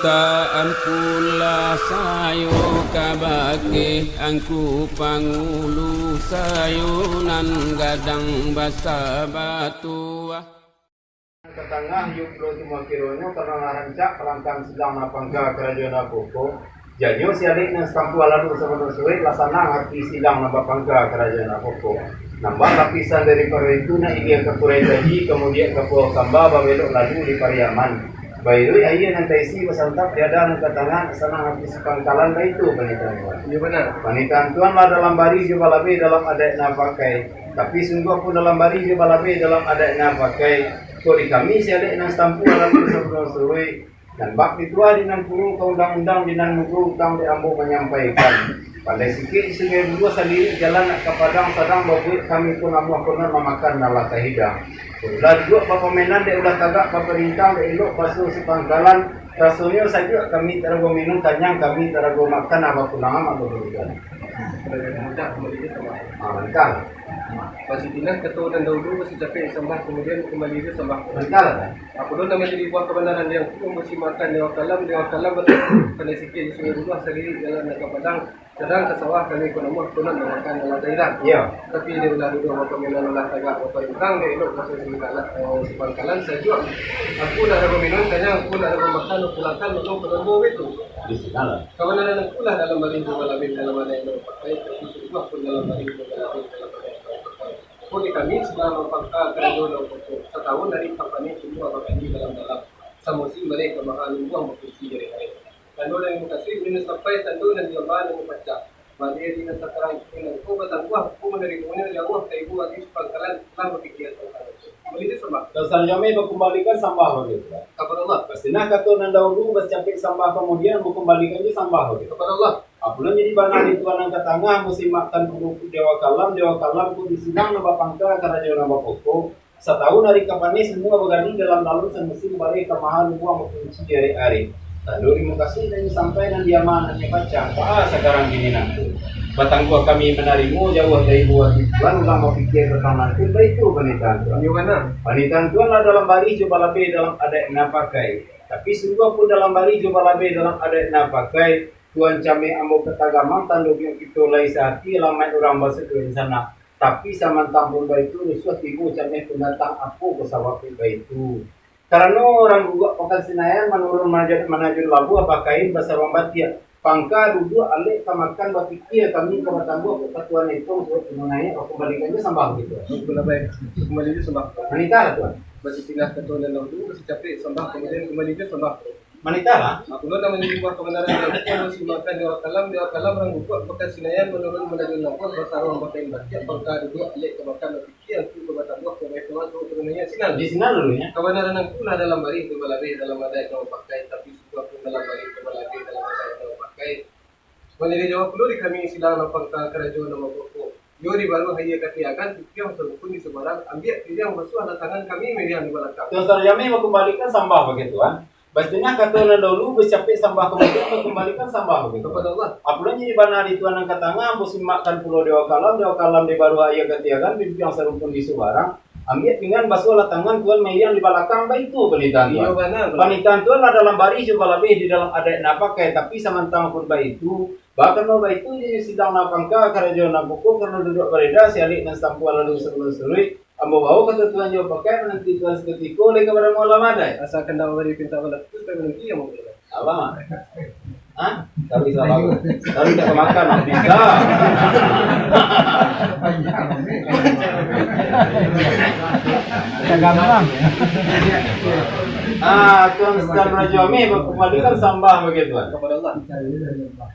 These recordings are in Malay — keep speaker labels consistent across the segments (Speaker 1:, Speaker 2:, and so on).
Speaker 1: ka ampula sayo kabake angku pangulu sayunan gadang basa batu
Speaker 2: Ketengah yuk lo semua kironyo karena ngarancak perangkan sedang napangga kerajaan Apoko. Janyo sialik nang stampu lalu sebelum suwe lasana ngerti sidang napangga kerajaan Apoko. Nambah lapisan dari Korea itu na iya ke Korea tadi kemudian ke Pulau Kamba babelok lalu di Pariaman. Bayu ayah nanti isi pesantap tiada nang ketangan sana ngerti sepangkalan itu panitan.
Speaker 3: Iya benar.
Speaker 2: Panitan tuan lah dalam bari juga lebih dalam adat napakai. Tapi sungguh pun dalam bari juga lebih dalam adat napakai. Kau di kami sialik nang stampu lalu sebelum suwe. Dan bakti tua di nan puluh ke undang-undang di nan muku utang di ambo menyampaikan. Pandai sikit sungai berdua sendiri jalan ke padang sadang babuit kami pun amuah pernah memakan nala hidang. Ulah juga bapa menan dia ulah tagak bapa rintang dia elok basuh sepangkalan. Rasanya saja kami terago minum tanyang kami terago makan apa pulang amat berbeda. Mantap.
Speaker 3: Pasti dinas ketua dan dahulu masih capek sembah kemudian kembali dia sembah.
Speaker 2: Mantap.
Speaker 3: Aku dulu namanya jadi buah kebenaran yang aku mesti makan dewa kalam pandai sikit di sungai rumah sendiri jalan ke padang sedang ke sawah kami konomor tunan makan dalam daerah.
Speaker 2: Iya.
Speaker 3: Tapi dia udah duduk apa minum ulah tagak apa utang dia elok masuk di kalah sepangkalan saja. Aku dah ada minum tanya aku dah ada makan pulangkan untuk penunggu itu.
Speaker 2: Di sana.
Speaker 3: Kebenaran aku lah dalam balik juga lebih dalam ada yang pakai tapi semua pun dalam balik juga lebih dalam ada yang pakai. Aku di kami sedang mempangkal kerajaan untuk setahun dari kampanye semua kampanye dalam samusim mereka mahal uang berfungsi dari hari. Tentu yang mengkasih minus sampai tentu dan diambil yang membaca. Mari dengan sekarang dengan aku batang buah, aku menerima kemudian dia buah kayak buah di pangkalan lah berpikir tentang itu. Begitu sama.
Speaker 2: Dasar jami berkembalikan sambah begitu.
Speaker 3: Kepada Allah.
Speaker 2: Pastinya kata nanda dulu bercapek sambah kemudian berkembalikan je sambah begitu.
Speaker 3: Kepada Allah.
Speaker 2: Apalagi jadi bana di tuan angkat tengah mesti makan kudu dewa kalam pun disidang nambah pangka kerajaan nambah pokok. Setahun hari kapan semua bergani dalam semesti kembali ke mahal buah berfungsi hari-hari. Lalu terima kasih dan sampai dan dia mana baca apa sekarang gini nanti batang buah kami menarimu jauh dari buah tuan ulang mau pikir tentang nanti itu panitan tuan panitan tuan lah dalam bari coba lebih dalam adat yang pakai tapi sungguh pun dalam bari coba lebih dalam adat yang pakai tuan kami ambo ketagaman tanduk yang kita lai sehati lamai orang bahasa di sana tapi sama tampun itu rusuh tibu kami pendatang aku ke sawah itu. Karena orang juga pakai Senayan menurun manajer labu apa kain bahasa Rambatia pangka duduk alik kamakan batikir kami ke Batanggo ketuan itu mengenai kembalikannya sambal gitu.
Speaker 3: Kembali itu sembah.
Speaker 2: Manita tuan.
Speaker 3: Masih tinggal ketua dan dahulu masih capek sembah kemudian kembali itu sembah.
Speaker 2: Manita lah.
Speaker 3: Aku dulu namanya jadi buah kebenaran yang aku mesti makan dewa kalam orang buka pakai Senayan menurun manajer labu bahasa Rambatia batik pangka duduk alik kamakan batikir aku ke Batanggo ke Batanggo itu turunannya sinar.
Speaker 2: Di sinar dulunya.
Speaker 3: Kebenaran yang pula dalam bari itu balai dalam ada yang pakai tapi sudah pun dalam bari itu balai dalam ada yang pakai. Menjadi jawab dulu di kami sidang napangka kerajaan nama pokok. Yori baru hanya katiakan tiang serupun di Semarang ambil yang basuh anak tangan kami median di belakang.
Speaker 2: Tuan Sarjami mengembalikan sambal begitu kan? Pastinya kata dahulu bercapek sambal kemudian mengembalikan sambal begitu.
Speaker 3: Kepada Allah.
Speaker 2: Apalagi jadi bana di tuan angkat tangan musim makan pulau dewa kalam di baru hanya katiakan yang serupun di Semarang. Ambil pinggan basuh lah tangan tuan median di belakang baik itu panitan tuan.
Speaker 3: Iya benar.
Speaker 2: Panitan tuan lah dalam bari juga lebih di dalam adat napa kayak tapi samantang pun baik itu bahkan mau baik itu jadi sidang napangka kerajaan Nabucco karena duduk bereda sialik dan stampu lalu sebelum suri ambo bau kata tuan jawab pakai nanti tuan seketiko lagi kepada malam ada.
Speaker 3: Asal kena beri pinta balas itu saya nanti yang mau bilang.
Speaker 2: Apa? Hah? Tapi salah. Tapi tak makan bisa.
Speaker 4: Gampang.
Speaker 2: Tuan sedang Rajami berkembalikan sambah begitu kan?
Speaker 3: Kepada Allah.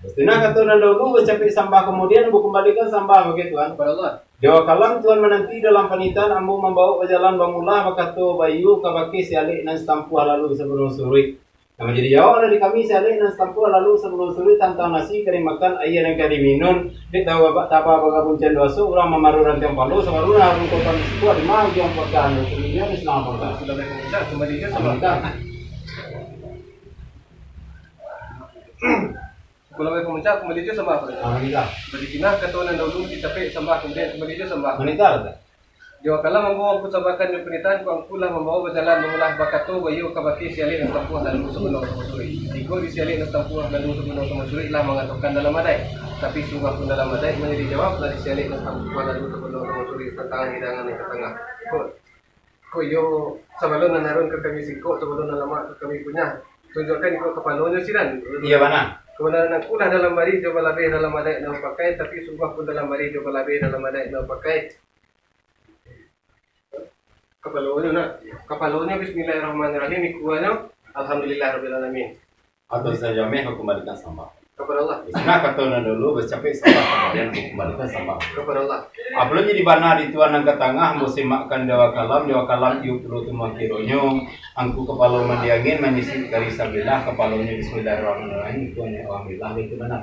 Speaker 2: Pastinya kata dahulu bercapek sambah kemudian berkembalikan sambah begitu kan?
Speaker 3: Kepada Allah.
Speaker 2: Dewa kalam tuan menanti dalam panitan ambo membawa berjalan bangulah bakato bayu kabaki sialik dan stampu lalu sebelum suri. Nama jadi jawab dari kami sialik dan stampu lalu sebelum suri tantang nasi kari makan air yang kari minum. Dia tahu apa tapa bagabun cendoso orang memaru rantiang palu semaruna harun kota sebuah di mana yang pertahan kemudian Islam pertahan.
Speaker 3: Sudah baik kembali ke sama. Kalau baik mencak kembali ke sama.
Speaker 2: Alhamdulillah.
Speaker 3: Bagi kita ketua dan dahulu kita capek sembah kemudian kembali ke sembah.
Speaker 2: Menita ada.
Speaker 3: Jawa kalam membawa kusabakan dan penitan ku angkulah membawa berjalan mengulah bakatu bayu kabati sialin dan tampuah dalam musuh benar suri. Tigo di sialin dan tampuah dalam musuh benar suri lah mengatakan dalam madai. Tapi sungguh pun dalam madai menjadi jawab dari sialin dan tampuah dalam musuh benar suri tentang hidangan yang ke tengah. Ko yo sebelum narun ke kami singko sebelum lama ke kami punya tunjukkan iko kepalonyo sidan.
Speaker 2: Iya mana?
Speaker 3: Kebenaran aku lah dalam mari coba labih dalam madai dan pakai tapi sungguh pun dalam mari coba labih dalam madai dan pakai. Kapalonnya bismillahirrahmanirrahim ikuannya alhamdulillahirabbil alamin.
Speaker 2: Atau saja aku kembalikan sama.
Speaker 3: Kepada Allah.
Speaker 2: Nah katanya dulu bercapek sama kemudian aku kembalikan sama.
Speaker 3: Kepada Allah.
Speaker 2: Apalagi di bana di tuan ang katangah musim makan dewa kalam iu perlu tuma kironyo angku kepala mandiangin menyisi kali sabilah kepalanya bismillahirrahmanirrahim ikuannya alhamdulillah itu benar.